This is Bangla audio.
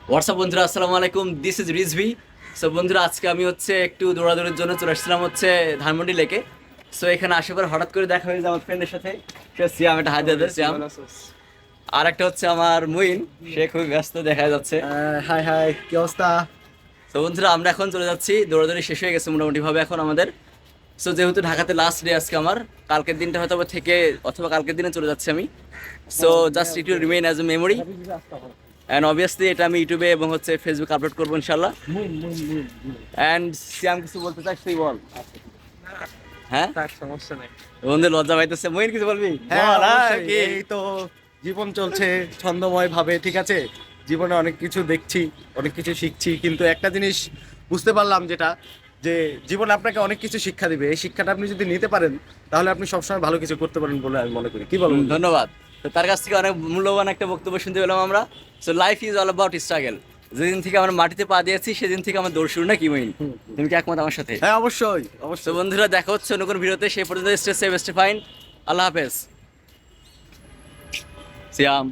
হোয়াটসঅ্যাপ বন্ধুরা, আসসালামু আলাইকুম, দিস ইজ রিজভি। সো বন্ধুরা, আজকে আমি একটু দৌড়াদৌড়ির জন্য চলে আসছিলাম ধানমন্ডি লেকে। সো এখানে আসার পর হঠাৎ করে দেখা হয়েছে আমার ফ্রেন্ডের সাথে, সে সিয়াম, একটা হাত দিয়ে সিয়াম। আর একটা আমার মুইন, সে খুবই ব্যস্ত দেখা যাচ্ছে। হাই হাই, কি অবস্থা? তো বন্ধুরা, আমরা এখন চলে যাচ্ছি, দৌড়াদৌড়ি শেষ হয়ে গেছে মোটামুটি ভাবে এখন আমাদের। সো যেহেতু ঢাকাতে লাস্ট ডে আজকে আমার, কালকের দিনটা হয়তো থেকে অথবা কালকের দিনে চলে যাচ্ছি আমি। So just it will remain as a memory. And obviously এটা আমি ইউটিউবে এবং ফেসবুক আপলোড করবো ইনশাল্লাহ। অ্যান্ড সিয়াম কিছু বলতে চাস, তুই বল। হ্যাঁ, সমস্যা নেই। বন্ধু লজ্জা পাইতেছে, মইন কিছু বলবি? হ্যাঁ, বল, অবশ্যই। কি? এই তো জীবন চলছে ছন্দময় ভাবে, ঠিক আছে। জীবনে অনেক কিছু দেখছি, অনেক কিছু শিখছি, কিন্তু একটা জিনিস বুঝতে পারলাম, যেটা যে জীবন আপনাকে অনেক কিছু শিক্ষা দিবে। এই শিক্ষাটা আপনি যদি নিতে পারেন, তাহলে আপনি সবসময় ভালো কিছু করতে পারেন বলে আমি মনে করি। কি বলবো? ধন্যবাদ। তো তার কাছ থেকে অনেক মূল্যবান একটা বক্তব্য শুনতে পেলাম আমরা। So life is all about struggle. যেদিন থেকে আমরা মাটিতে পা দিয়েছি সেদিন থেকে আমার দৌড় শুরু, না কি মইন? তুমি কি একমত আমার সাথে? হ্যাঁ, অবশ্যই তো অবশ্যই। বন্ধুরা, দেখা হচ্ছে অন্য কোনো ভিডিওতে। সেই পর্যন্ত স্টে সেফ, স্টে ফাইন। আল্লাহ হাফেজ। সিয়াম।